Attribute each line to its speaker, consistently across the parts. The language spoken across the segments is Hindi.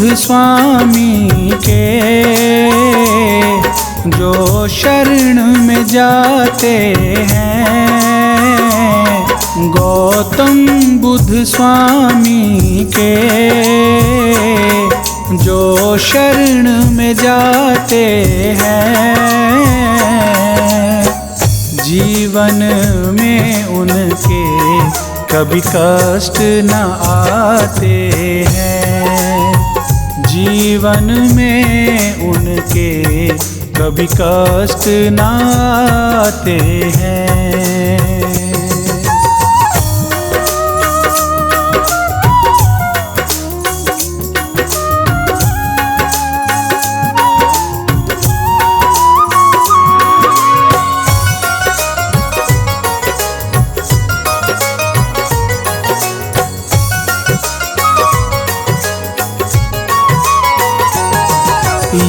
Speaker 1: बुद्ध स्वामी के जो शरण में जाते हैं, गौतम बुद्ध स्वामी के जो शरण में जाते हैं, जीवन में उनके कभी कष्ट न आते हैं, जीवन में उनके कभी कष्ट न आते हैं।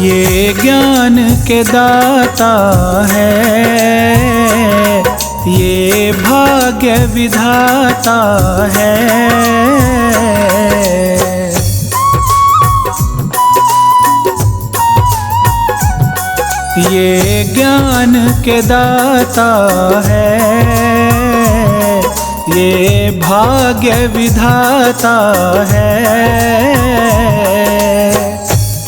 Speaker 1: ये ज्ञान के दाता है, ये भाग्य विधाता है, ये ज्ञान के दाता है, ये भाग्य विधाता है।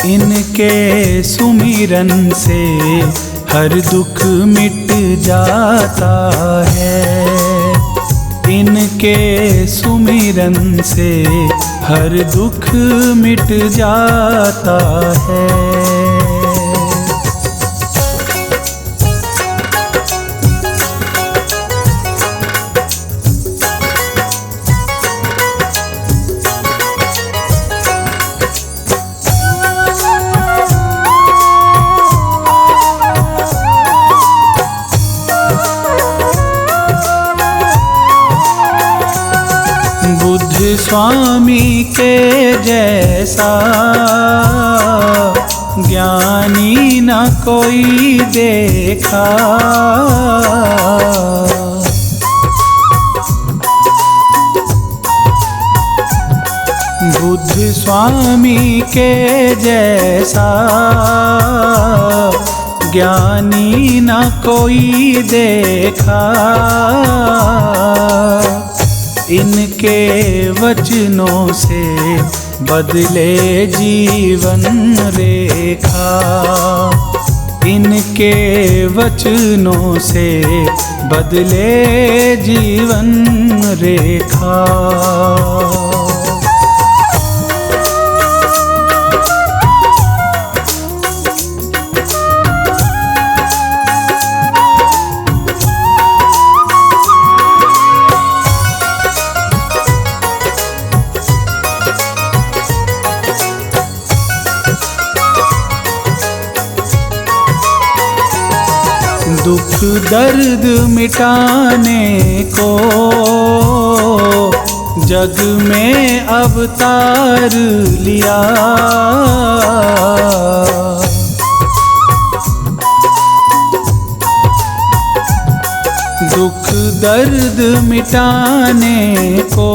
Speaker 1: इनके सुमिरन से हर दुख मिट जाता है, इनके सुमिरन से हर दुख मिट जाता है। बुद्ध स्वामी के जैसा ज्ञानी न कोई देखा, बुद्ध स्वामी के जैसा ज्ञानी न कोई देखा। इनके वचनों से बदले जीवन रेखा, इनके वचनों से बदले जीवन रेखा। दुख दर्द मिटाने को जग में अवतार लिया, दुख दर्द मिटाने को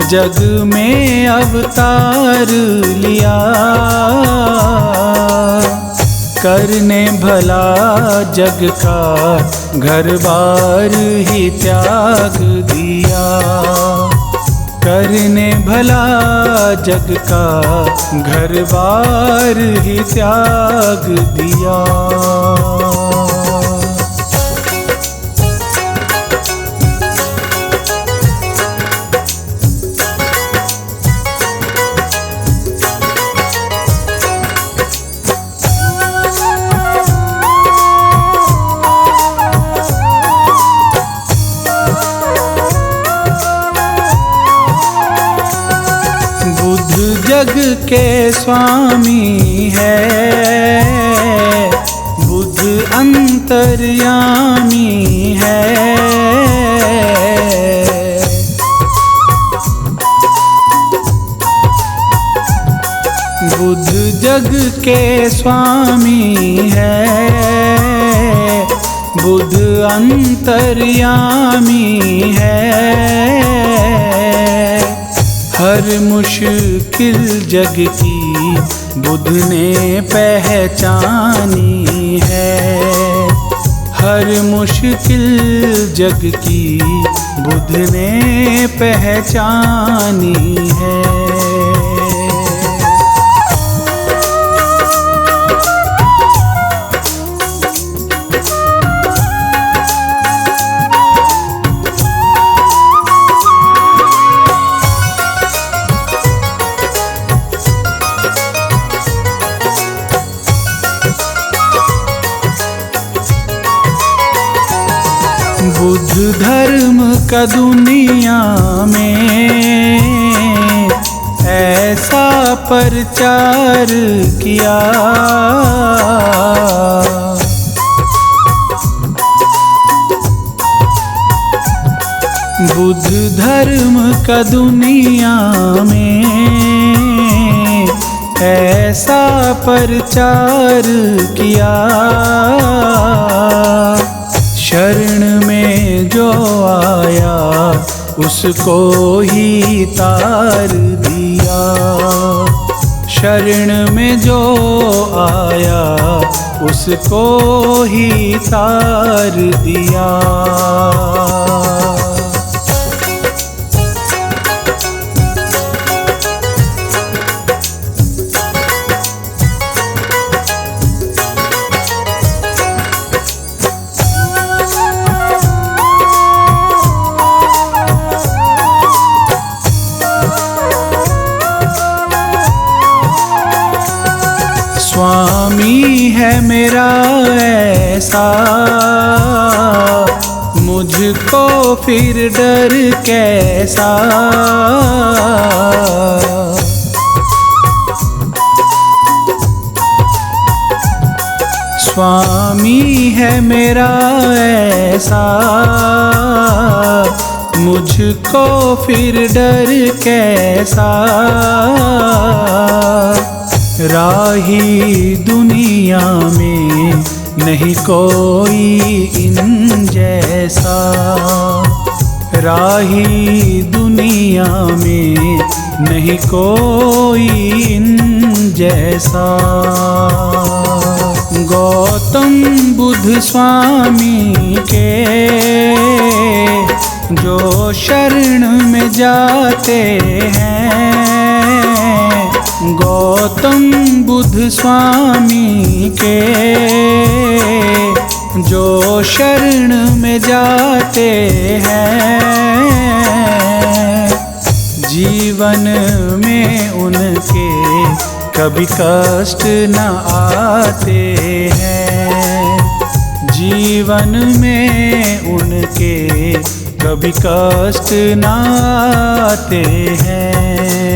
Speaker 1: जग में अवतार लिया। करने भला जग का घर बार ही त्याग दिया, करने भला जग का घर बार ही त्याग दिया। जग के स्वामी है, बुद्ध अंतर्यामी है, बुद्ध जग के स्वामी है, बुद्ध अंतर्यामी है। हर मुश्किल जग की बुद्ध ने पहचानी है। हर मुश्किल जग की बुद्ध ने पहचानी है। बुद्ध धर्म का दुनिया में ऐसा प्रचार किया, बुद्ध धर्म का दुनिया में ऐसा प्रचार किया। शरण में जो आया उसको ही तार दिया। शरण में जो आया उसको ही तार दिया। स्वामी है मेरा ऐसा, मुझको फिर डर कैसा। स्वामी है मेरा ऐसा, मुझको फिर डर कैसा। राही दुनिया में नहीं कोई इन जैसा। राही दुनिया में नहीं कोई इन जैसा। गौतम बुद्ध स्वामी के जो शरण में जाते हैं, गौतम बुद्ध स्वामी के जो शरण में जाते हैं, जीवन में उनके कभी कष्ट न आते हैं। जीवन में उनके कभी कष्ट न आते हैं।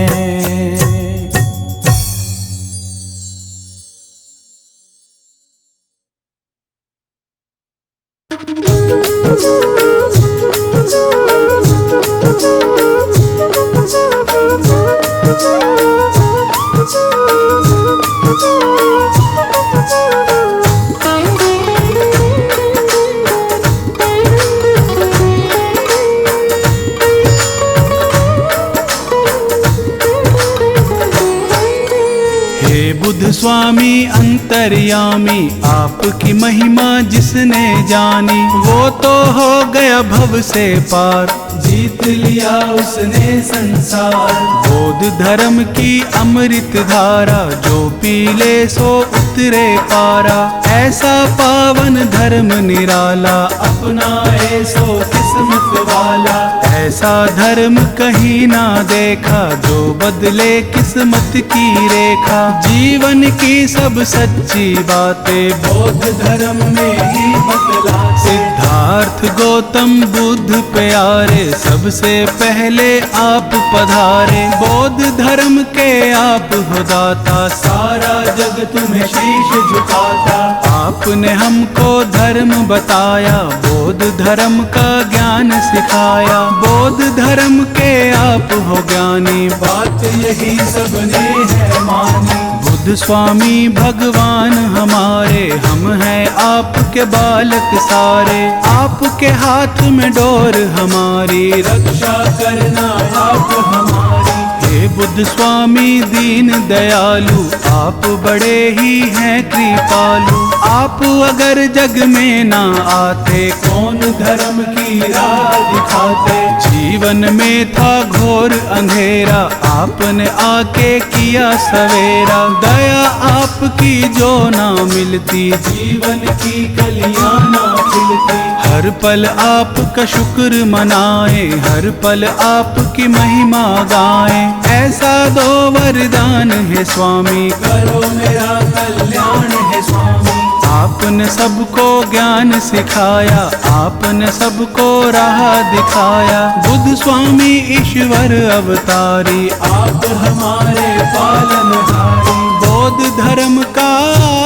Speaker 1: स्वामी अंतर्यामी आपकी महिमा जिसने जानी, वो तो हो गया भव से पार, जीत लिया उसने संसार। बोध धर्म की अमृत धारा जो पी ले सो उतरे पारा। ऐसा पावन धर्म निराला अपनाए सो किस्मत वाला। ऐसा धर्म कहीं ना देखा जो बदले किस्मत की रेखा। जीवन की सब सच्ची बातें बौद्ध धर्म में ही बतला। सिद्धार्थ गौतम बुद्ध प्यारे सबसे पहले आप पधारे। बौद्ध धर्म के आप हो दाता, सारा जग तुम्हें शीश झुकाता। आपने हमको धर्म बताया, बौद्ध धर्म का ज्ञान सिखाया। बौद्ध धर्म के आप हो ज्ञानी, बात यही सबने है मानी। बुद्ध स्वामी भगवान हमारे, हम हैं आपके बालक सारे। आपके हाथ में डोर हमारी, रक्षा करना आप हमारी। बुद्ध स्वामी दीन दयालु, आप बड़े ही हैं कृपालु। आप अगर जग में ना आते, कौन धर्म की राह दिखाते। जीवन में था घोर अंधेरा, आपने आके किया सवेरा। दया आपकी जो ना मिलती, जीवन की कलियां ना खिलती। हर पल आपका शुक्र मनाए, हर पल आपकी महिमा गाएं। ऐसा दो वरदान है स्वामी, करो मेरा कल्याण है स्वामी। आपने सबको ज्ञान सिखाया, आपने सबको राह दिखाया। बुद्ध स्वामी ईश्वर अवतारी, आप हमारे पालनहारी। बौद्ध धर्म का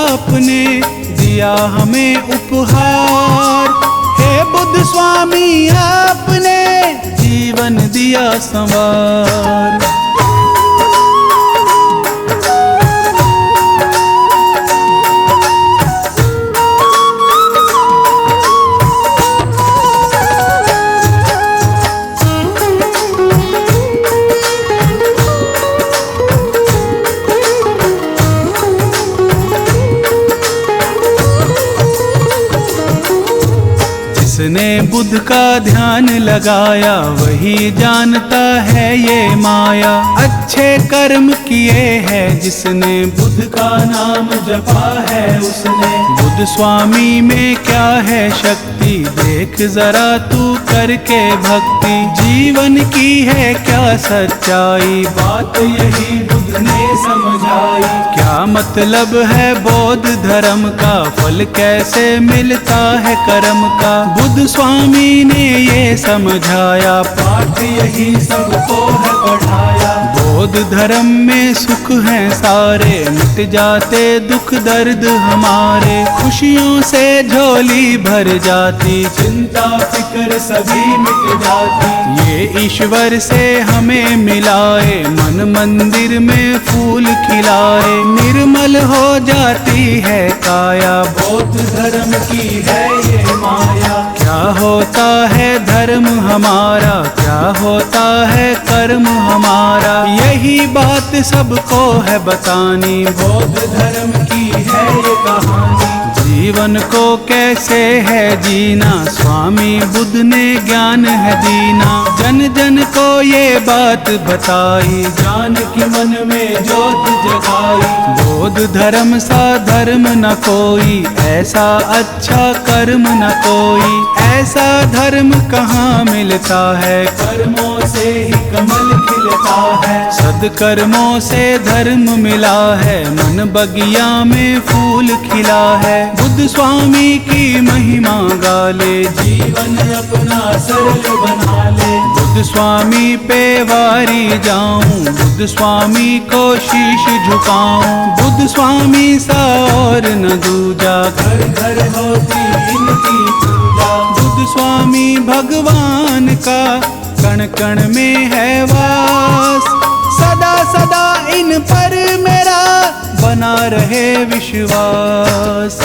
Speaker 1: आपने दिया हमें उपहार। हे बुद्ध स्वामी आपने जीवन दिया संवार। जिसने बुद्ध का ध्यान लगाया, वही जानता है ये माया। अच्छे कर्म किए हैं जिसने, बुद्ध का नाम जपा है उसने। बुद्ध स्वामी में क्या है शक्ति, देख जरा तू करके भक्ति। जीवन की है क्या सच्चाई, बात यही बुद्ध ने समझाई। क्या मतलब है बौद्ध धर्म का, फल कैसे मिलता है कर्म का। बुद्ध स्वामी ने ये समझाया, पाठ यही सबको है पढ़ाया। बौद्ध धर्म में सुख है सारे, मिट जाते दुख दर्द हमारे। खुशियों से झोली भर जाती, चिंता फिक्र सभी मिट जाती। ये ईश्वर से हमें मिलाए, मन मंदिर में फूल खिलाए। निर्मल हो जाती है काया, बौद्ध धर्म की है ये माया। क्या होता है धर्म हमारा, क्या होता है कर्म हमारा। यही बात सबको है बतानी, बौद्ध धर्म की है ये कहानी। जीवन को कैसे है जीना, स्वामी बुद्ध ने ज्ञान है दीना। जन जन को ये बात बताई, जान की मन में ज्योत जगाई। बौद्ध धर्म सा धर्म न कोई, ऐसा अच्छा कर्म न कोई। ऐसा धर्म कहाँ मिलता है, कर्मों से ही कमल खिलता है। सदकर्मों से धर्म मिला है, मन बगिया में फूल खिला है। बुद्ध स्वामी की महिमा गाले, जीवन अपना सरल बना ले। बुद्ध स्वामी पे वारी जाऊं, बुद्ध स्वामी को शीश झुकाऊं। बुद्ध स्वामी सा और न दूजा, घर घर होती इनकी पूजा। बुद्ध स्वामी भगवान का कण कण में है वास। सदा सदा इन पर मेरा बना रहे विश्वास।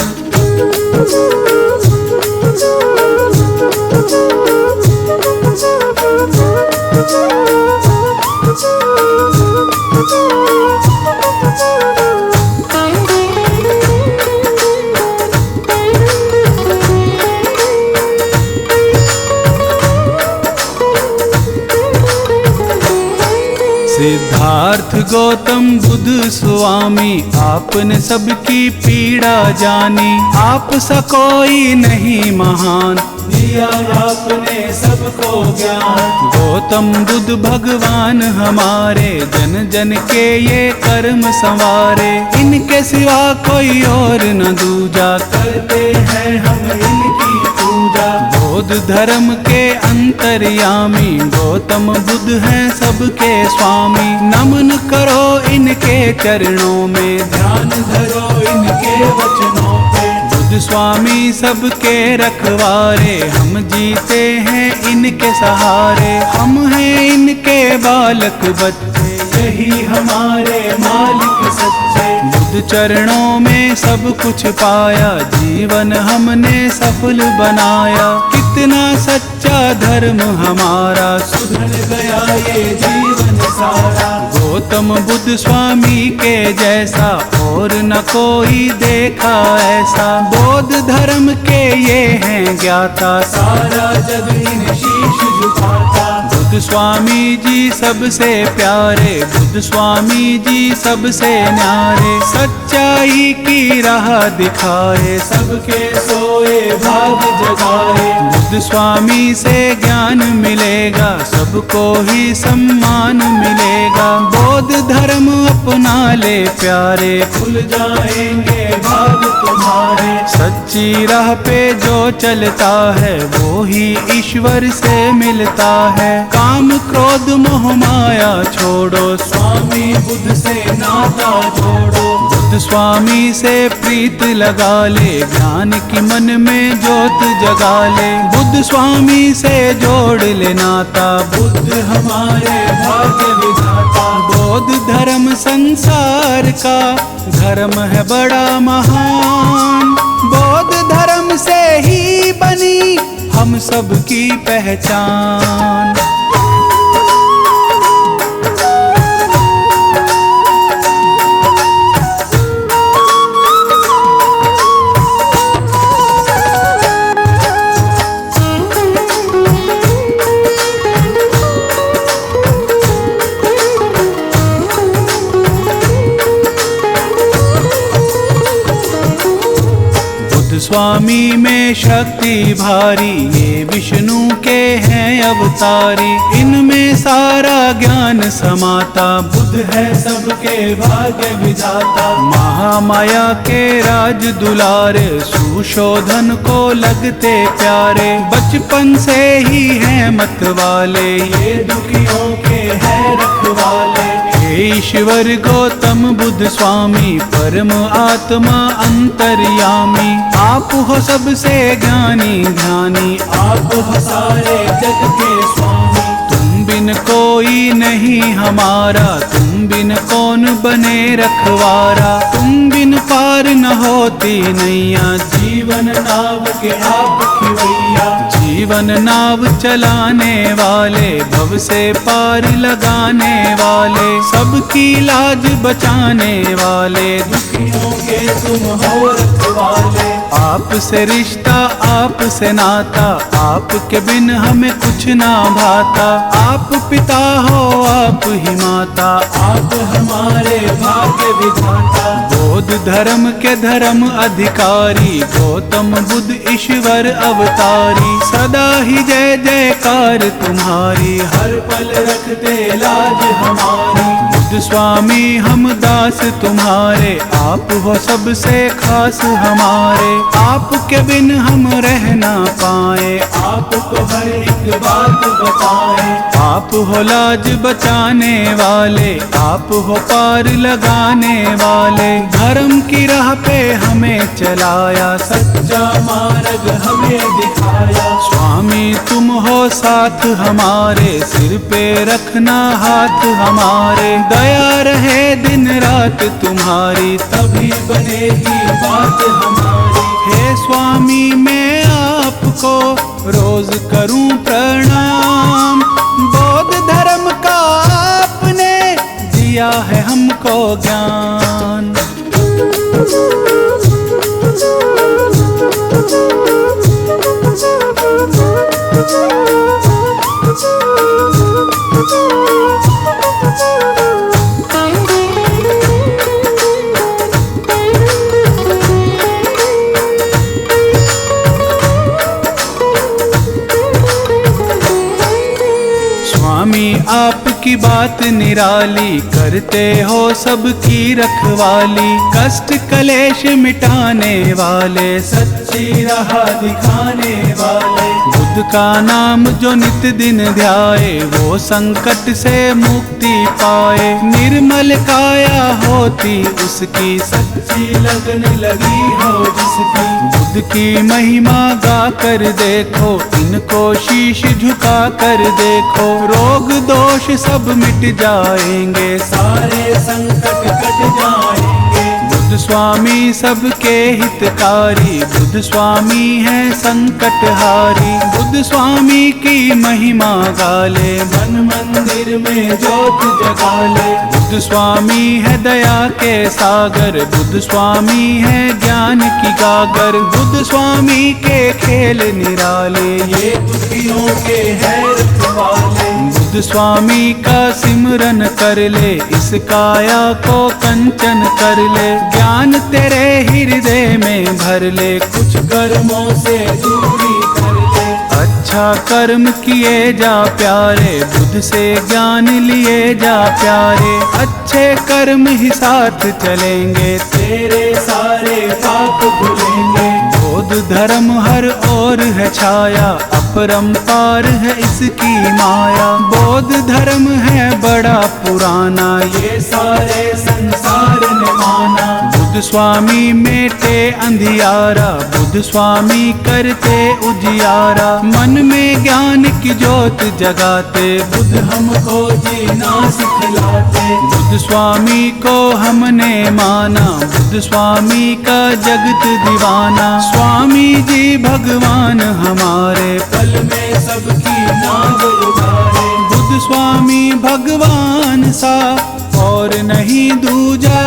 Speaker 1: सिद्धार्थ गौतम बुद्ध स्वामी, आपने सबकी पीड़ा जानी। आप सा कोई नहीं महान, दिया आपने सबको ज्ञान। गौतम बुद्ध भगवान हमारे, जन जन के ये कर्म संवारे। इनके सिवा कोई और न दूजा, करते हैं हम इनकी पूजा। बौद्ध धर्म के अंतर्यामी, गौतम बुद्ध हैं सबके स्वामी। नमन करो इनके चरणों में, ध्यान धरो इनके वचनों पे। बुद्ध स्वामी सबके रखवारे, हम जीते हैं इनके सहारे। हम हैं इनके बालक बच्चे, यही हमारे मालिक सच्चे। बुद्ध चरणों में सब कुछ पाया, जीवन हमने सफल बनाया। कितना सच्चा धर्म हमारा, सुधर गया ये जीवन सारा। गौतम बुद्ध स्वामी के जैसा और न कोई देखा ऐसा। बौद्ध धर्म के ये हैं ज्ञाता, सारा जग इन्हें शीश झुकाता। बुद्ध स्वामी जी सबसे प्यारे, बुद्ध स्वामी जी सबसे न्यारे। सच्चाई की राह दिखाए, सबके सोए भाग जगाए। बुद्ध स्वामी से ज्ञान मिलेगा, सबको ही सम्मान मिलेगा। बौद्ध धर्म अपना ले प्यारे, खुल जाएंगे भाग तुम्हारे। सच्ची राह पे जो चलता है, वो ही ईश्वर से मिलता है। काम क्रोध मोह माया छोड़ो, स्वामी बुद्ध से नाता जोड़ो। बुद्ध स्वामी से प्रीत लगा ले, ज्ञान की मन में ज्योत जगा ले। बुद्ध स्वामी से जोड़ ले नाता, बुद्ध हमारे भाग्य विधाता। बौद्ध धर्म संसार का धर्म है बड़ा महान। बौद्ध धर्म से ही बनी हम सबकी पहचान। स्वामी में शक्ति भारी, ये विष्णु के हैं अवतारी। इनमें सारा ज्ञान समाता, बुद्ध है सबके भाग्य विधाता। महामाया के राज दुलारे, सुशोधन को लगते प्यारे। बचपन से ही हैं मत वाले, ये दुखियों के हैं रखवाले। ईश्वर गौतम बुद्ध स्वामी, परम आत्मा अंतर्यामी। आप हो सबसे ज्ञानी ध्यानी, आप हो सारे जग के स्वामी। तुम बिन कोई नहीं हमारा, तुम बिन कौन बने रखवारा। तुम बिन पार न होती नैया, जीवन नाव के आप खिवैया। जीवन नाव चलाने वाले, भव से पार लगाने वाले। सबकी लाज बचाने वाले, दुखियों के तुम हो रखवाले। आपसे रिश्ता आपसे नाता, आपके बिन हमें कुछ ना भाता। आप पिता हो आप ही माता, आप हमारे भाग्य विधाता। बौद्ध धर्म के धर्म अधिकारी, गौतम बुद्ध ईश्वर अवतारी। सदा ही जय जयकार तुम्हारी, हर पल रखते लाज हमारी। बुद्ध स्वामी हम दास तुम्हारे, आप हो सबसे खास हमारे। आपके बिन हम रह ना पाए, आपको हर एक बात बताए। आप हो लाज बचाने वाले, आप हो पार लगाने वाले। धर्म की राह पे हमें चलाया, सच्चा मार्ग हमें दिखाया। स्वामी तुम हो साथ हमारे, सिर पे रखना हाथ हमारे। दया रहे दिन रात तुम्हारी, तभी बनेगी बात हमारी। हे स्वामी मैं आपको रोज करूं प्रणाम। बौद्ध धर्म का आपने दिया है हमको ज्ञान। आपकी बात निराली, करते हो सबकी रखवाली। कष्ट कलेश मिटाने वाले, सच्ची राह दिखाने वाले। बुद्ध का नाम जो नित दिन ध्याए, वो संकट से मुक्ति पाए। निर्मल काया होती उसकी, सच्ची लगन लगी हो जिसकी। बुद्ध की महिमा गा कर देखो, इनको शीश झुका कर देखो। रोग दोष सब मिट जाएंगे, सारे संकट कट जाएंगे। बुद्ध बुद्ध स्वामी सबके हितकारी, बुद्ध स्वामी है संकटहारी। बुद्ध स्वामी की महिमा गाले, मन मंदिर में ज्योत जगाले। बुद्ध स्वामी है दया के सागर, बुद्ध स्वामी है ज्ञान की गागर। बुद्ध स्वामी के खेल निराले, ये दुखियों के है रखवाले। बुद्ध स्वामी का सिमरन कर ले, इस काया को कंचन कर ले। ज्ञान तेरे हृदय में भर ले, कुछ कर्मों से दूरी कर ले। अच्छा कर्म किए जा प्यारे, बुद्ध से ज्ञान लिए जा प्यारे। अच्छे कर्म ही साथ चलेंगे, तेरे सारे पाप धुलेंगे। बौद्ध धर्म हर ओर है छाया, अपरंपार है इसकी माया। बौद्ध धर्म है बड़ा पुराना, ये सारे संसार ने माना। बुद्ध स्वामी मेटे अंधियारा, बुद्ध स्वामी करते उजियारा। मन में ज्ञान की ज्योत जगाते, बुद्ध हमको जीना सिखलाते। बुद्ध स्वामी को हमने माना, बुद्ध स्वामी का जगत दीवाना। स्वामी जी भगवान हमारे, पल में सबकी नाव उबारे। बुद्ध स्वामी भगवान सा और नहीं दूजा।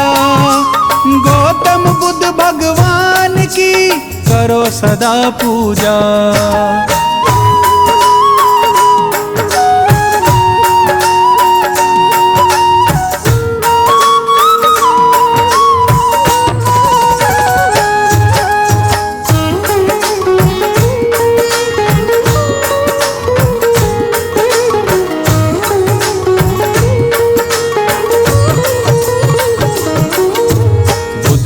Speaker 1: गौतम बुद्ध भगवान की करो सदा पूजा।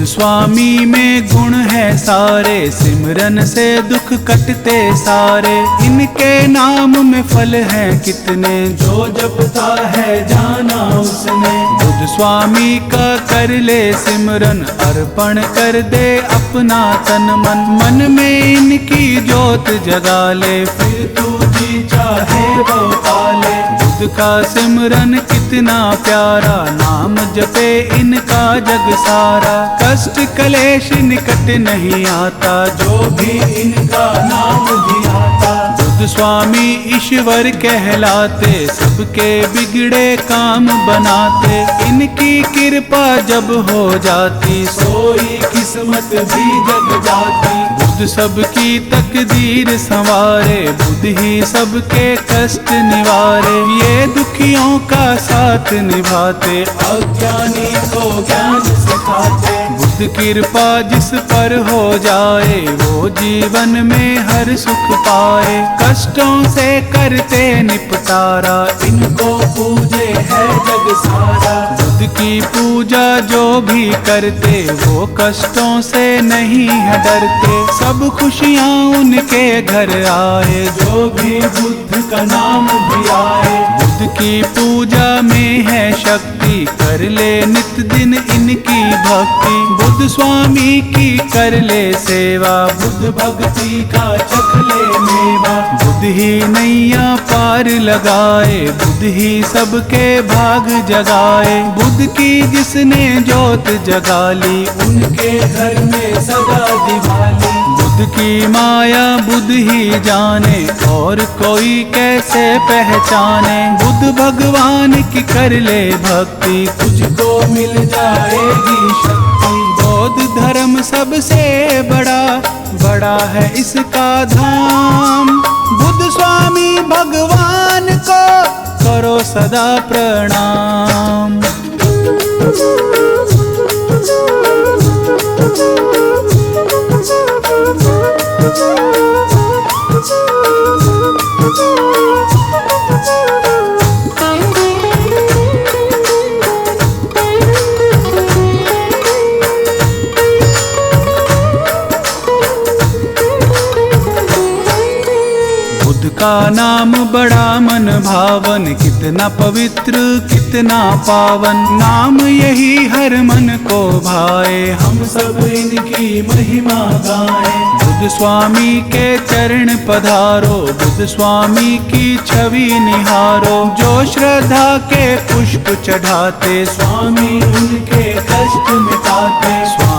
Speaker 1: स्वामी में गुण है सारे, सिमरन से दुख कटते सारे। इनके नाम में फल है कितने, जो जपता है जाना उसने। बुद्ध स्वामी का कर ले सिमरन, अर्पण कर दे अपना तन मन। मन में इनकी ज्योत जगा ले, फिर तू जी चाहे वो पाले। बुद्ध का सिमरन कितना प्यारा, नाम जपे इनका जग सारा। कष्ट कलेश निकट नहीं आता, जो भी इनका नाम भी आता। बुद्ध स्वामी ईश्वर कहलाते, सबके बिगड़े काम बनाते। इनकी कृपा जब हो जाती, सोई किस्मत भी जग जाती। बुद्ध सबकी तकदीर संवारे, बुद्ध ही सबके कष्ट निवारे। ये दुखियों का साथ निभाते, अज्ञानी को ज्ञान सिखाते। बुद्ध कृपा जिस पर हो जाए, वो जीवन में हर सुख पाए। कष्टों से करते निपटारा, इनको पूजे है जग सारा। बुद्ध की पूजा जो भी करते, वो कष्टों से नहीं है डरते। सब खुशियाँ उनके घर आए, जो भी बुद्ध का नाम भी आए। बुद्ध की पूजा में है शक्ति, कर ले नित दिन इनकी भक्ति। बुद्ध स्वामी की कर ले सेवा, बुद्ध भक्ति का चख ले मेवा। बुद्ध ही नैया पार लगाए, बुद्ध ही सबके भाग जगाए। बुद्ध की जिसने ज्योत जगा ली, उनके घर में सदा दिवाली। बुद्ध की माया बुद्ध ही जाने, और कोई कैसे पहचाने। बुद्ध भगवान की कर ले भक्ति, तुझको मिल जाएगी शक्ति। बौद्ध धर्म सबसे बड़ा, बड़ा है इसका धाम। बुद्ध स्वामी भगवान को करो सदा प्रणाम। बुद्ध का नाम बड़ा मन भावन, कितना पवित्र कितना पावन। नाम यही हर मन को भाए, हम सब इनकी महिमा गाएं। बुद्ध स्वामी के चरण पधारो, बुद्ध स्वामी की छवि निहारो। जो श्रद्धा के पुष्प चढ़ाते, स्वामी उनके कष्ट मिटाते।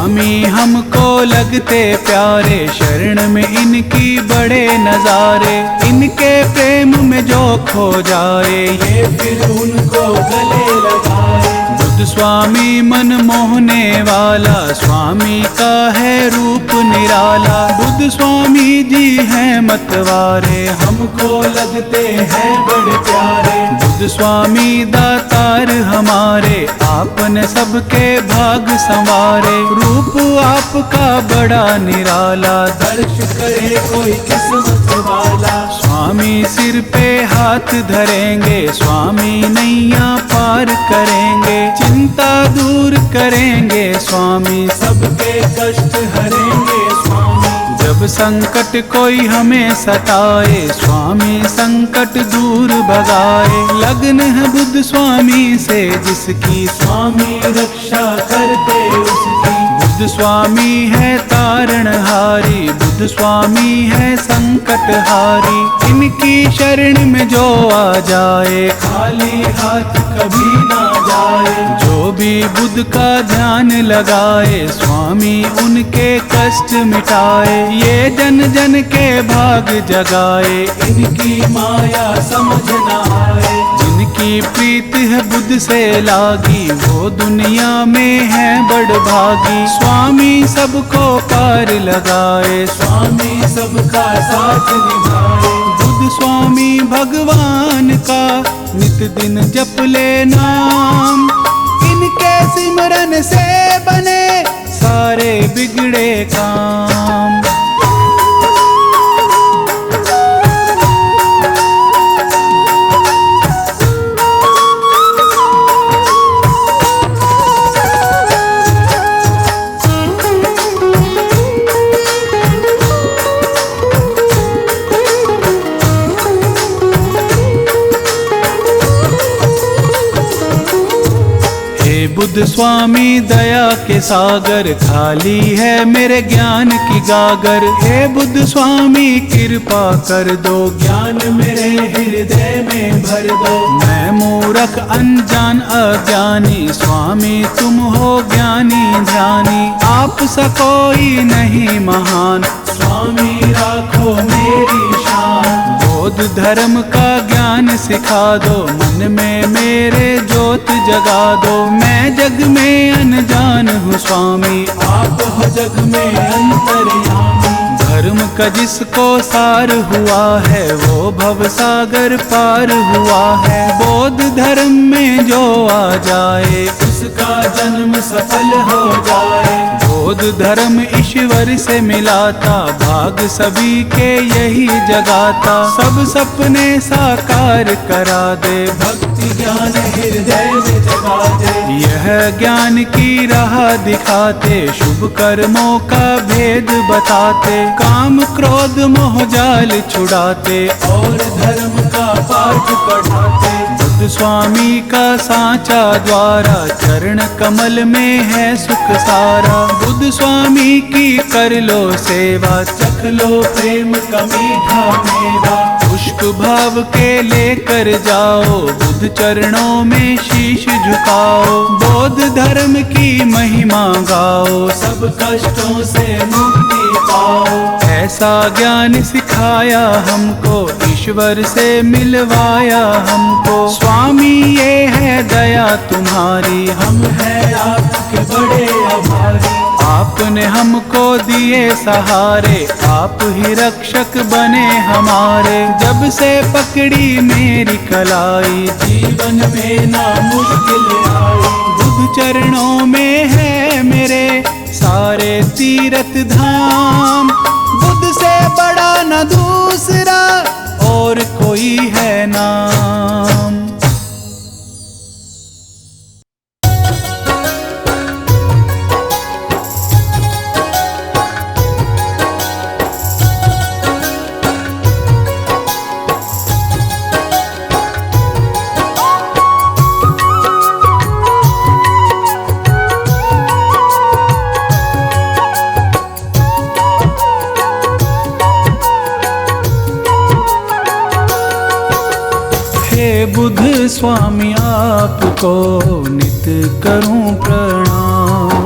Speaker 1: स्वामी हमको लगते प्यारे, शरण में इनकी बड़े नजारे। इनके प्रेम में जो खो जाए, ये फिर उनको गले लगाए। बुद्ध स्वामी मन मोहने वाला, स्वामी का है रूप निराला। बुद्ध स्वामी जी हैं मतवारे, हमको लगते हैं बड़े प्यारे। बुद्ध स्वामी दातार हमारे, आपने सबके भाग संवारे। रूप आपका बड़ा निराला, दर्श करे कोई किस्मत वाला। स्वामी सिर पे हाथ धरेंगे, स्वामी नैया पार करेंगे। चिंता दूर करेंगे स्वामी, सबके कष्ट हरेंगे स्वामी। जब संकट कोई हमें सताए, स्वामी संकट दूर भगाए। लगन है बुद्ध स्वामी से जिसकी, स्वामी रक्षा करते उसकी। बुद्ध स्वामी है तारणहारी, बुद्ध स्वामी है संकटहारी। इनकी शरण में जो आ जाए, खाली हाथ कभी ना जाए। जो भी बुद्ध का ध्यान लगाए, स्वामी उनके कष्ट मिटाए। ये जन जन के भाग जगाए, इनकी माया समझ ना आए। जिनकी प्रीत है बुद्ध से लागी, वो दुनिया में है बड़ भागी। स्वामी सबको पार लगाए, स्वामी सबका साथ निभाए। बुद्ध स्वामी भगवान का नित दिन जप ले नाम। इनके सिमरन से बने सारे बिगड़े काम। बुद्ध स्वामी दया के सागर, खाली है मेरे ज्ञान की गागर। हे बुद्ध स्वामी कृपा कर दो, ज्ञान मेरे हृदय में भर दो। मैं मूर्ख अनजान अज्ञानी, स्वामी तुम हो ज्ञानी ध्यानी। आप सा कोई नहीं महान, स्वामी राखो मेरी शान। बौद्ध धर्म का ज्ञान सिखा दो, मन में मेरे ज्योत जगा दो। मैं जग में अनजान हूँ स्वामी, आप हो जग में अंतर्यामी। धर्म का जिसको सार हुआ है, वो भव सागर पार हुआ है। बौद्ध धर्म में जो आ जाए, उसका जन्म सफल हो जाए। बौद्ध धर्म ईश्वर से मिलाता, भाग सभी के यही जगाता। सब सपने साकार करा दे, भक्ति ज्ञान हृदय में जगा दे। यह ज्ञान की राह दिखाते, शुभ कर्मों का भेद बताते। काम क्रोध मोह जाल छुड़ाते, और धर्म का पाठ पढ़ाते। बुद्ध स्वामी का सांचा द्वारा, चरण कमल में है सुख सारा। बुद्ध स्वामी की कर लो सेवा, चख लो प्रेम का मीठा मेवा। पुष्प भाव के लेकर जाओ, बुद्ध चरणों में शीश झुकाओ। बौद्ध धर्म की महिमा गाओ, सब कष्टों से मुक्ति पाओ। ऐसा ज्ञान सिखाया हमको, ईश्वर से मिलवाया हमको। स्वामी ये है दया तुम्हारी, हम हैं आपके बड़े आभारी। आपने हमको दिए सहारे, आप ही रक्षक बने हमारे। जब से पकड़ी मेरी कलाई, जीवन में ना मुश्किल आई। बुद्ध चरणों में है मेरे सारे तीर्थ धाम। बुद्ध से बड़ा न दूसरा और कोई है नाम। बुद्ध स्वामी आपको नित करूं प्रणाम।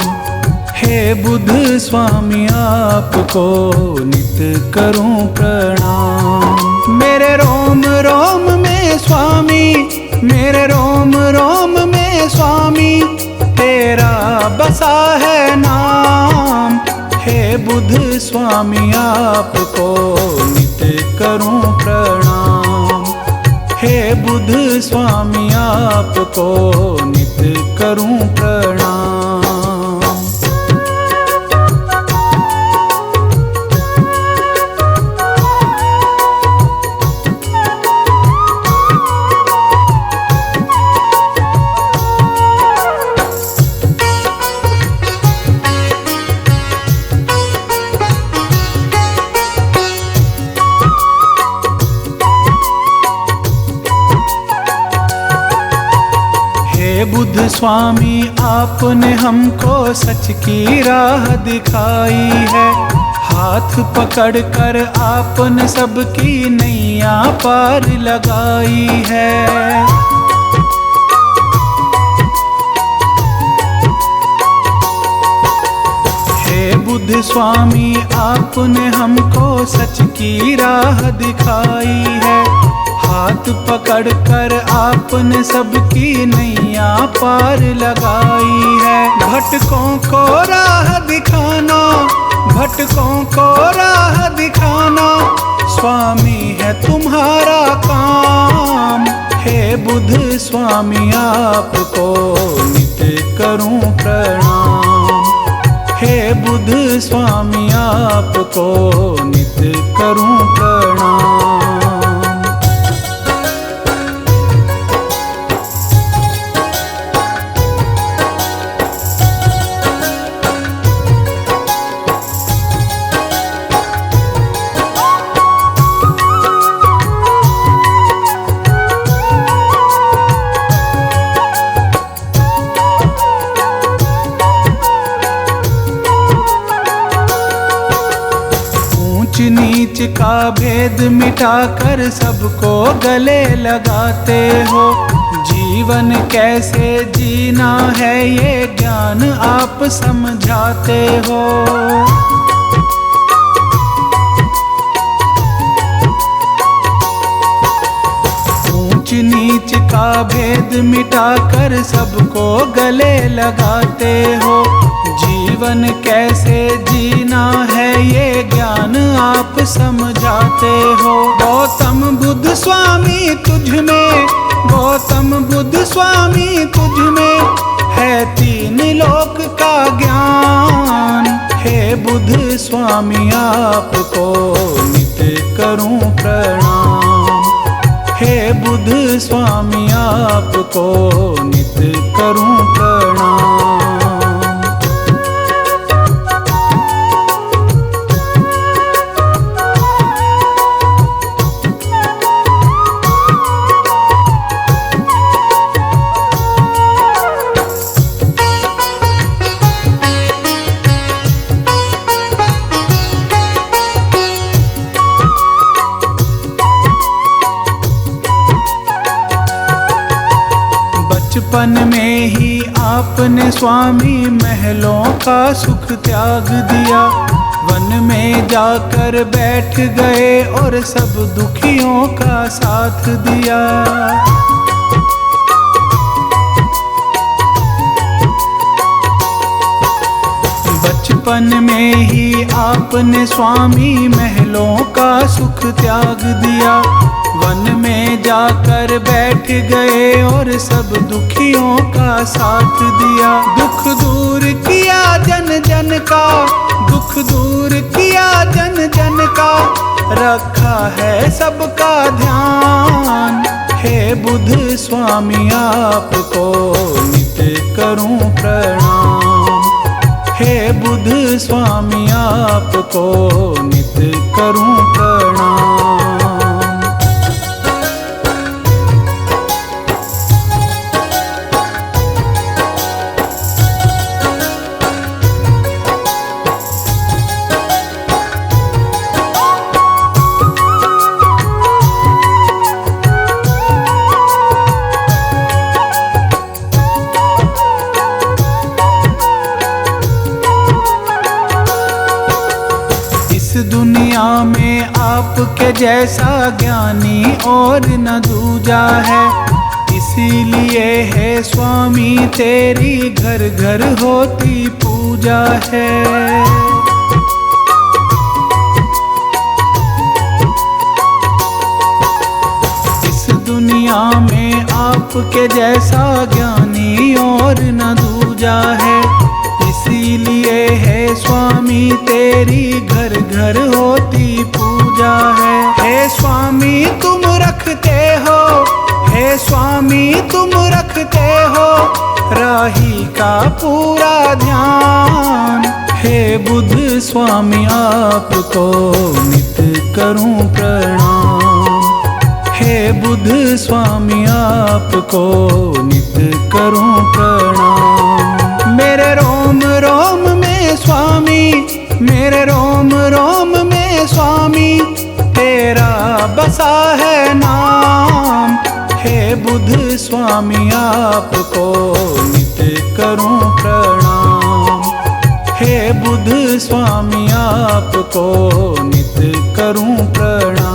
Speaker 1: हे हे बुद्ध स्वामी आपको नित करूं प्रणाम। मेरे रोम रोम में स्वामी, मेरे रोम रोम में स्वामी तेरा बसा है नाम। हे बुद्ध स्वामी आपको नित करूं प्रणाम। हे बुद्ध स्वामी आपको नित करूं प्रणाम। बुद्ध स्वामी आपने हमको सच की राह दिखाई है। हाथ पकड़कर आपने सबकी नैया पार लगाई है। हे बुद्ध स्वामी आपने हमको सच की राह दिखाई है। हाथ पकड़कर आपने सबकी नैया पार लगाई है। भटकों को राह दिखाना, भटकों को राह दिखाना स्वामी है तुम्हारा काम। हे बुद्ध स्वामी आपको नित करूं प्रणाम। हे बुद्ध स्वामी आपको नित करूं प्रणाम। नीच का भेद मिटाकर सबको गले लगाते हो। जीवन कैसे जीना है ये ज्ञान आप समझाते हो। ऊंच नीच का भेद मिटाकर सबको गले लगाते हो। जीवन कैसे जीना है ये ज्ञान आप समझाते हो। गौतम बुद्ध स्वामी तुझ में, गौतम बुद्ध स्वामी तुझ में है तीन लोक का ज्ञान। हे बुद्ध स्वामी आपको नित करूं प्रणाम। हे बुद्ध स्वामी आपको नित करूं प्रणाम। बचपन में ही आपने स्वामी महलों का सुख त्याग दिया। वन में जाकर बैठ गए और सब दुखियों का साथ दिया। बचपन में ही आपने स्वामी महलों का सुख त्याग दिया। वन में जाकर बैठ गए और सब दुखियों का साथ दिया। दुख दूर किया जन जन का, दुख दूर किया जन जन का, रखा है सबका ध्यान। हे बुद्ध स्वामी आपको नित करूं प्रणाम। हे बुद्ध स्वामी आपको नित करूं प्रणाम। दुनिया में आपके जैसा ज्ञानी और न दूजा है। इसीलिए है स्वामी तेरी घर घर होती पूजा है। इस दुनिया में आपके जैसा ज्ञानी और न दूजा है। इसीलिए है स्वामी तेरी घर घर होती पूजा है। हे स्वामी तुम रखते हो, हे स्वामी तुम रखते हो राही का पूरा ध्यान। हे बुद्ध स्वामी आपको नित करूं प्रणाम। हे बुद्ध स्वामी आपको नित करूं प्रणाम। मेरे रोम रोम में स्वामी, मेरे रोम रोम में स्वामी तेरा बसा है नाम। हे बुद्ध स्वामी आपको नित करूं प्रणाम। हे बुद्ध स्वामी आपको नित करूं प्रणाम।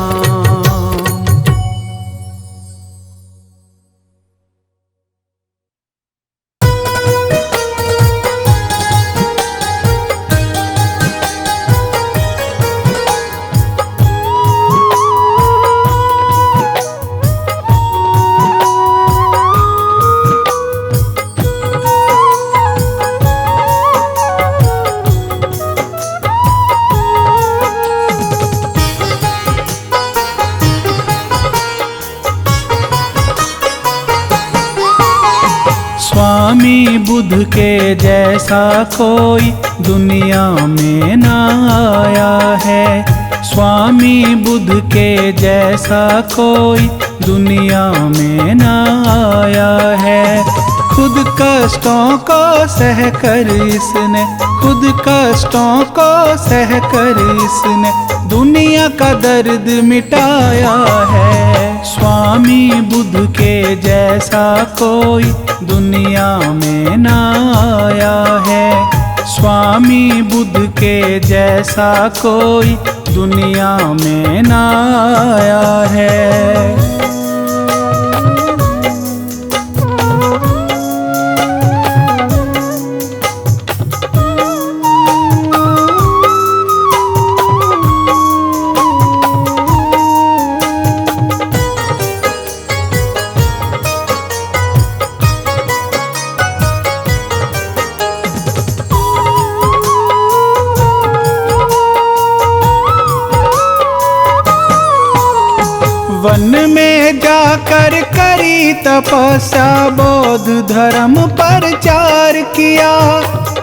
Speaker 1: स्वामी बुद्ध के जैसा कोई दुनिया में न आया है। स्वामी बुद्ध के जैसा कोई दुनिया में न आया है। खुद कष्टों को सह कर इसने, खुद कष्टों को सह कर इसने दुनिया का दर्द मिटाया है। स्वामी बुद्ध के जैसा कोई दुनिया में न आया है। स्वामी बुद्ध के जैसा कोई दुनिया में न आया है। वन में जाकर करी तपस्या, बौद्ध धर्म प्रचार किया।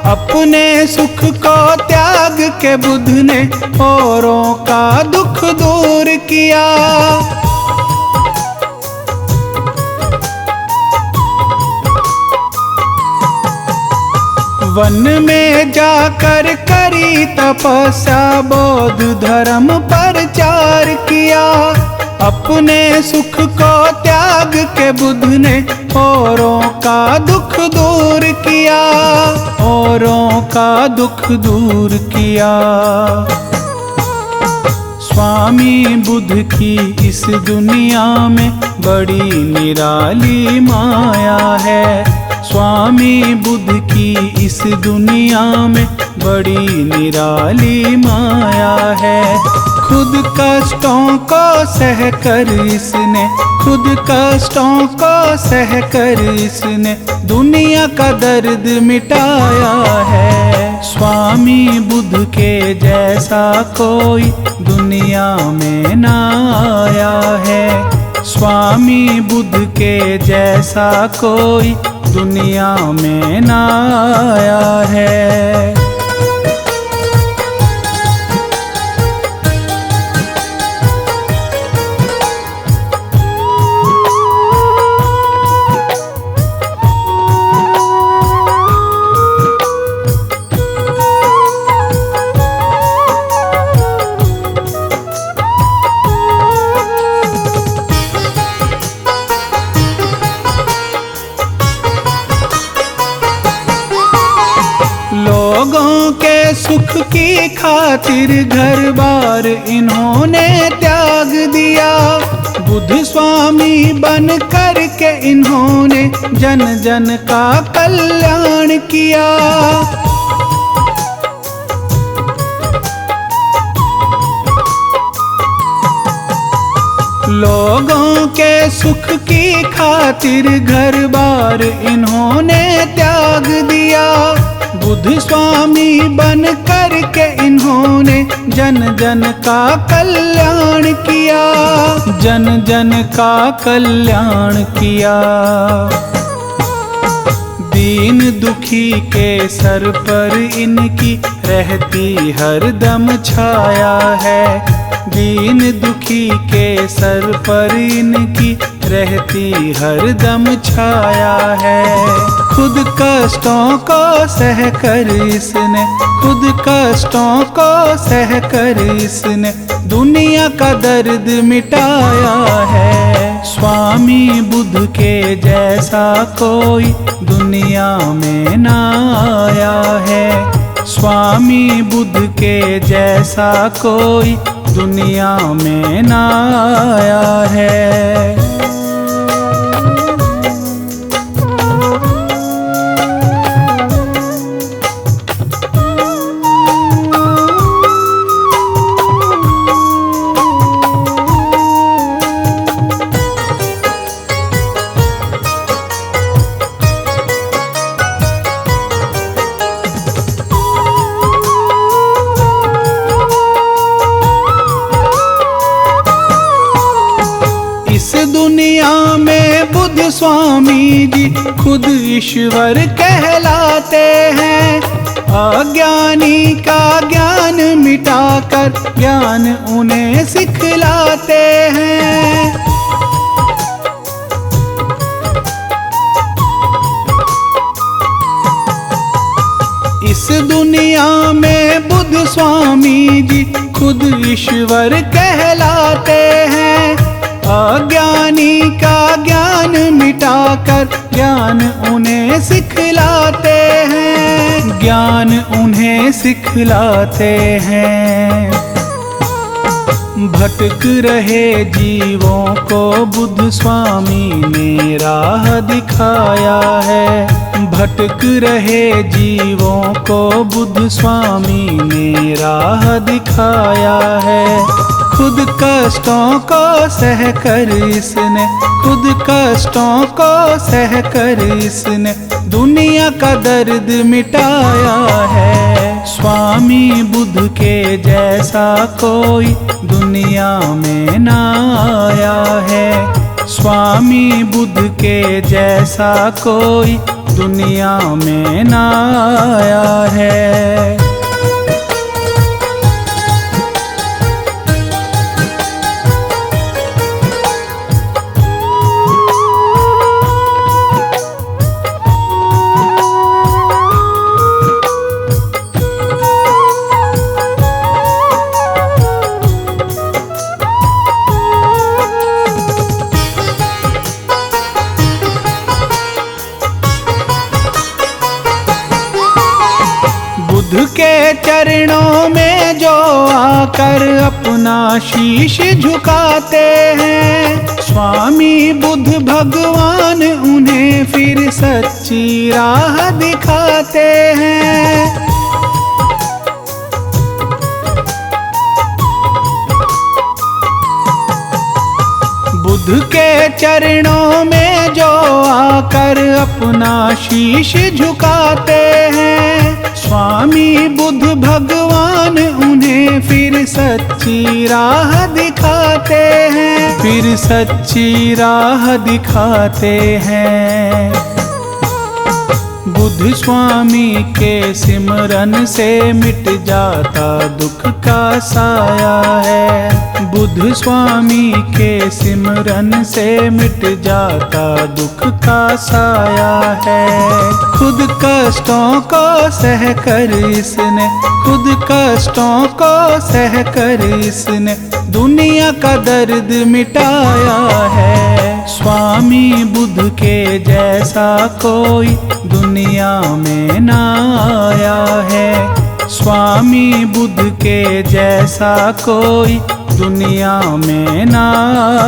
Speaker 1: अपने सुख को त्याग के बुद्ध ने औरों का दुख दूर किया। वन में जाकर करी तपस्या, बौद्ध धर्म प्रचार किया। अपने सुख को त्याग के बुद्ध ने औरों का दुख दूर किया, औरों का दुख दूर किया। स्वामी बुद्ध की इस दुनिया में बड़ी निराली माया है। स्वामी बुद्ध की इस दुनिया में बड़ी निराली माया है। खुद कष्टों को सह कर इसने, खुद कष्टों को सह कर इसने दुनिया का दर्द मिटाया है। स्वामी बुद्ध के जैसा कोई दुनिया में न आया है। स्वामी बुद्ध के जैसा कोई दुनिया में न आया है। लोगों सुख की खातिर घर बार इन्होंने त्याग दिया। बुद्ध स्वामी बन कर के इन्होंने जन जन का कल्याण किया। लोगों के सुख की खातिर घर बार इन्होंने त्याग दिया। बुद्ध स्वामी बन कर के इन्होंने जन जन का कल्याण किया। जन जन का कल्याण किया। दीन दुखी के सर पर इनकी रहती हरदम छाया है। दीन दुखी के सर पर इनकी रहती हरदम छाया है। खुद कष्टों को सह कर इसने, खुद कष्टों को सह कर इसने दुनिया का दर्द मिटाया है। स्वामी बुद्ध के जैसा कोई दुनिया में ना आया है। स्वामी बुद्ध के जैसा कोई दुनिया में ना आया है। दुनिया में बुद्ध स्वामी जी खुद ईश्वर कहलाते हैं। अज्ञानी का ज्ञान मिटाकर ज्ञान उन्हें सिखलाते हैं। इस दुनिया में बुद्ध स्वामी जी खुद ईश्वर कहलाते हैं। अज्ञानी का ज्ञान मिटाकर ज्ञान उन्हें सिखलाते हैं। ज्ञान उन्हें सिखलाते हैं। भटक रहे जीवों को बुद्ध स्वामी ने राह दिखाया है। भटक रहे जीवों को बुद्ध स्वामी ने राह दिखाया है। खुद कष्टों को सह कर इसने, खुद कष्टों को सह कर इसने दुनिया का दर्द मिटाया है। स्वामी बुद्ध के जैसा कोई दुनिया में ना आया है। स्वामी बुद्ध के जैसा कोई दुनिया में ना आया है। बुद्ध के चरणों में जो आकर अपना शीश झुकाते हैं। स्वामी बुद्ध भगवान उन्हें फिर सच्ची राह दिखाते हैं। बुद्ध के चरणों में जो आकर अपना शीश झुकाते हैं। स्वामी बुद्ध भगवान उन्हें फिर सच्ची राह दिखाते हैं। फिर सच्ची राह दिखाते हैं। बुद्ध स्वामी के सिमरन से मिट जाता दुख का साया है। बुद्ध स्वामी के सिमरन से मिट जाता दुख का साया है। खुद कष्टों को सह कर इसने, खुद कष्टों को सह कर इसने दुनिया का दर्द मिटाया है। स्वामी बुद्ध के जैसा कोई दुनिया में ना आया है। स्वामी बुद्ध के जैसा कोई दुनिया में ना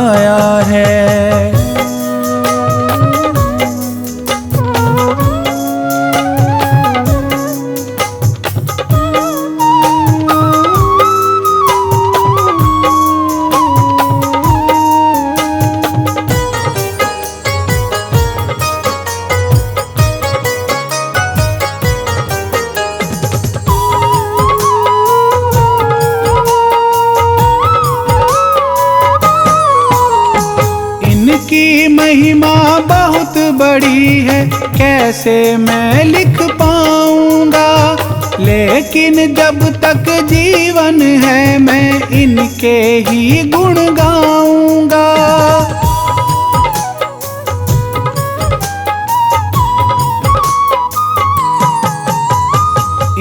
Speaker 1: आया है। की महिमा बहुत बड़ी है, कैसे मैं लिख पाऊंगा, लेकिन जब तक जीवन है मैं इनके ही गुण गाऊंगा।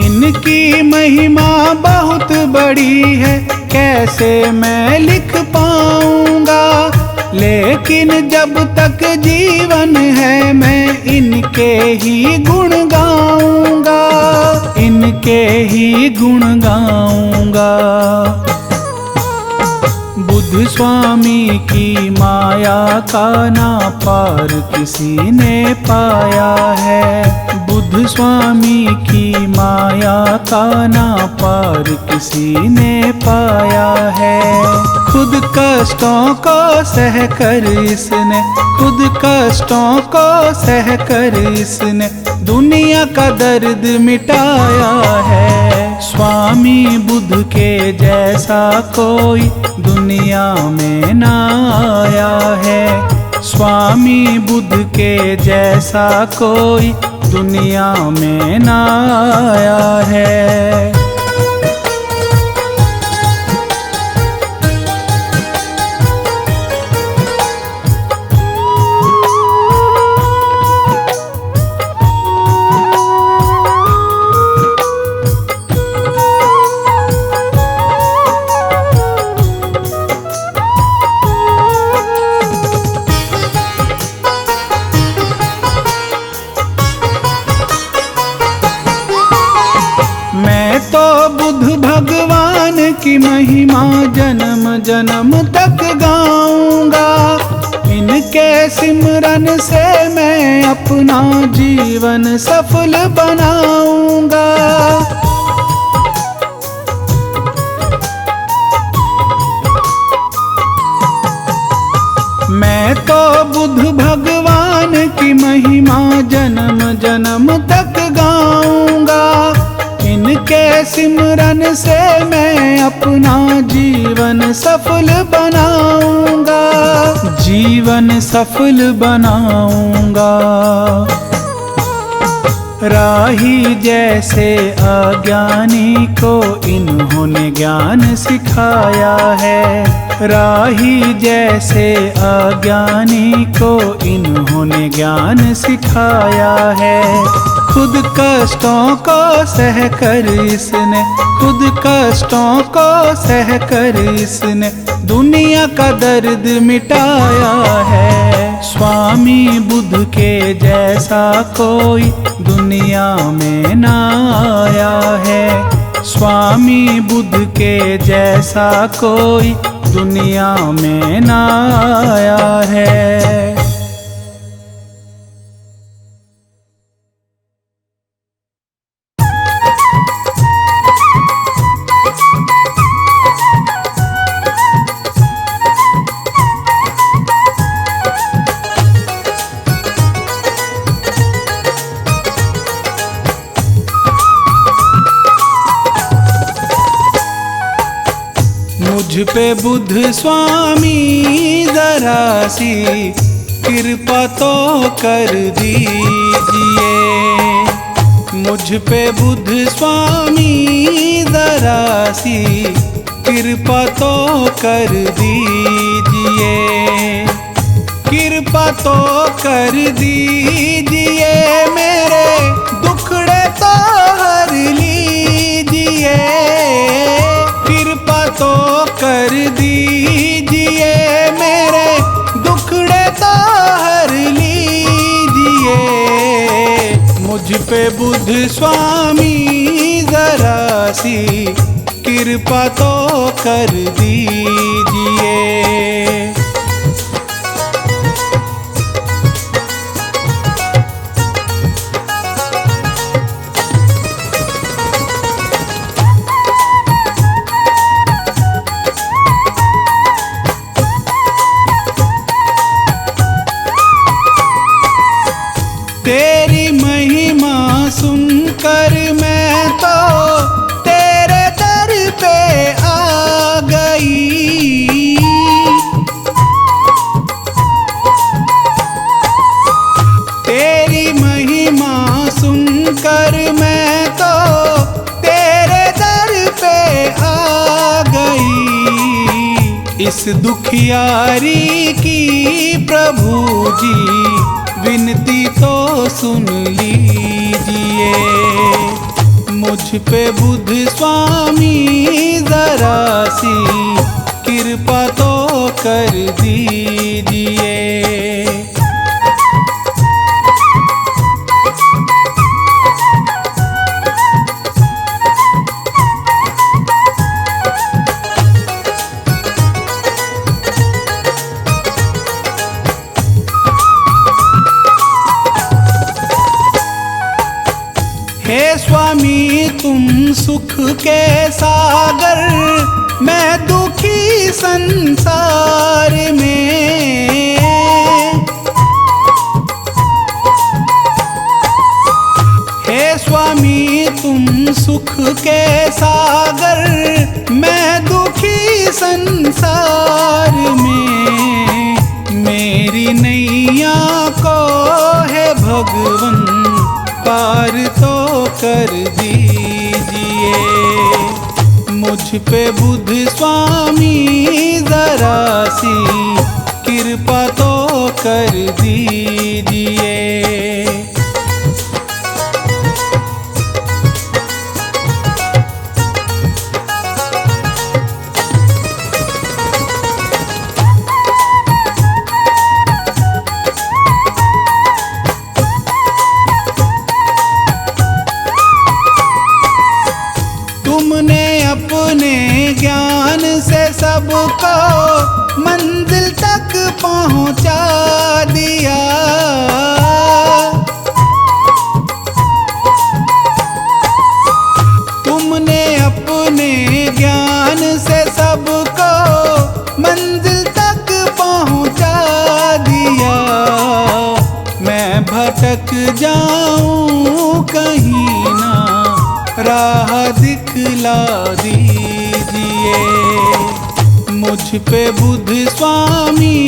Speaker 1: इनकी महिमा बहुत बड़ी है, कैसे मैं लिख पाऊंगा, लेकिन जब तक जीवन है मैं इनके ही गुण गाऊंगा, इनके ही गुण गाऊंगा। बुद्ध स्वामी की माया का ना पार किसी ने पाया है। बुद्ध स्वामी की माया का ना पार किसी ने पाया है। खुद कष्टों को सह कर इसने, खुद कष्टों को सह कर इसने दुनिया का दर्द मिटाया है। स्वामी बुद्ध के जैसा कोई दुनिया में ना आया है। स्वामी बुद्ध के जैसा कोई दुनिया में ना आया है। भगवान की महिमा जन्म जन्म तक गाऊंगा। इनके सिमरन से मैं अपना जीवन सफल बनाऊंगा। मैं तो बुद्ध भगवान की महिमा जन्म जन्म तक गाऊंगा। इनके सिमरन से मैं अपना जीवन सफल बनाऊंगा, जीवन सफल बनाऊंगा। राही जैसे अज्ञानी को इन्होंने ज्ञान सिखाया है। राही जैसे अज्ञानी को इन्होंने ज्ञान सिखाया है। खुद कष्टों को सह कर इसने, खुद कष्टों को सह कर इसने दुनिया का दर्द मिटाया है। स्वामी बुद्ध के जैसा कोई दुनिया में ना आया है। स्वामी बुद्ध के जैसा कोई दुनिया में ना आया है। मुझ पे बुद्ध स्वामी जरा सी कृपा तो कर दीजिए। मुझ पे बुद्ध स्वामी जरा सी कृपा तो कर दीजिए। कृपा तो कर दीजिए, मेरे दुखड़े तो हर लीजिए। कृपा तो कर दीजिए, मेरे दुखड़े तो हर लीजिए। मुझ पे बुद्ध स्वामी जरा सी कृपा तो कर दीजिए। तेरी महिमा सुनकर मैं तो तेरे दर पे आ गई। तेरी महिमा सुनकर मैं तो तेरे दर पे आ गई। इस दुखियारी की प्रभु जी विनती तो सुन लीजिए। मुझ पे बुद्ध स्वामी जरा सी कृपा तो कर दीजिए। हे स्वामी तुम सुख के सागर, मैं दुखी संसार में। हे स्वामी तुम सुख के सागर, मैं दुखी संसार में। मेरी नैया को है भगवन पार तो कर दीजिए। मुझ पे बुद्ध स्वामी जरा सी कृपा तो कर दीजिए। तुमने अपने ज्ञान से सबको मंजिल तक पहुंचा दिया। तुमने अपने ज्ञान से सबको मंजिल तक पहुंचा दिया। मैं भटक जाऊं कहीं ना राह दिखला दीजिए। मुझ पे बुद्ध स्वामी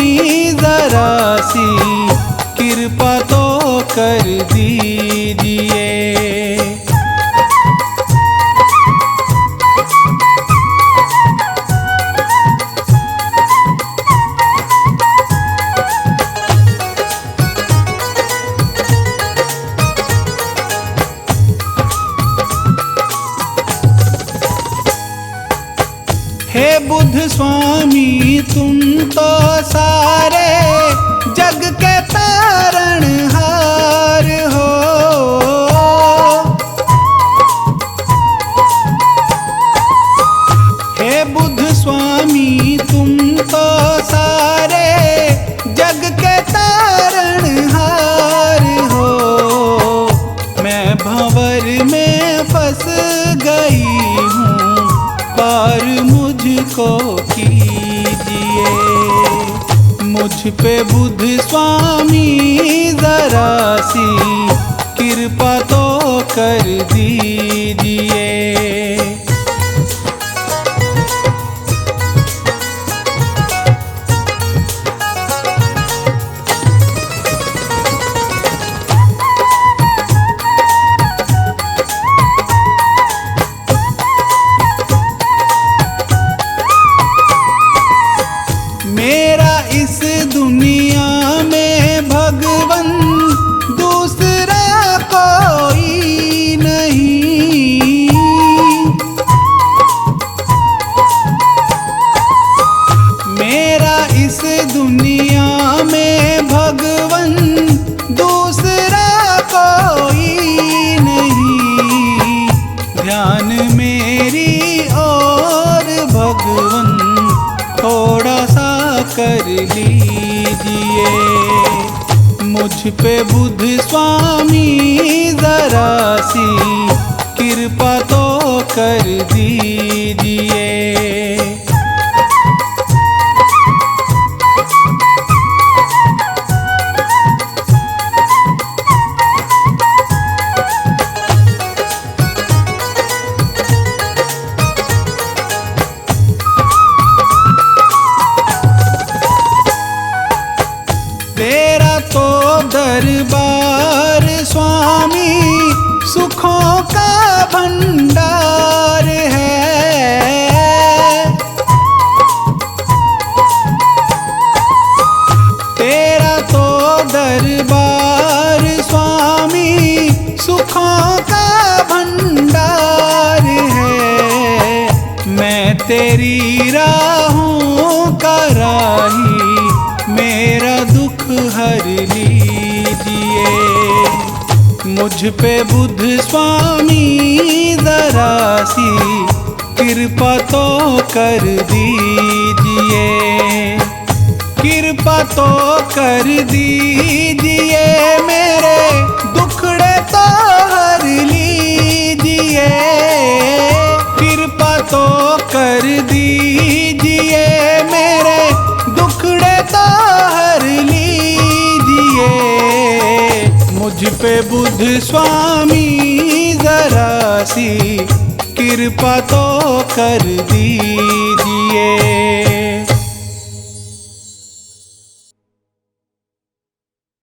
Speaker 1: जरा सी कृपा तो कर दीजिए। हे बुद्ध स्वामी तुम तो सारे जग के तारणहार हो। हे बुद्ध स्वामी तुम तो सारे जग के तारणहार हो। मैं भंवर में फंस गई हूँ, पार मुझको कीजिए। मुझ पे बुद्ध स्वामी जरा सी कृपा तो कर दीजिए। मेरा इस दुनिया में भगवन दूसरा कोई नहीं। कर लीजिए। मुझ पे बुध स्वामी जरा सी कृपा तो कर दीजिए। तेरा तो दरबार स्वामी सुखों का भंडार है। तेरा तो दरबार स्वामी सुखों का भंडार है। मैं तेरी राहों का राही, मेरा दुख हर लीजिए। मुझ पे बुध स्वामी जरा सी कृपा तो कर दीजिए। कृपा तो कर दीजिए, मेरे दुखड़े तो हर लीजिए। कृपा तो कर दीजिए, मेरे दुखड़े तो हर लीजिए। मुझ पे बुध स्वामी जरा सी कृपा तो कर दीजिए।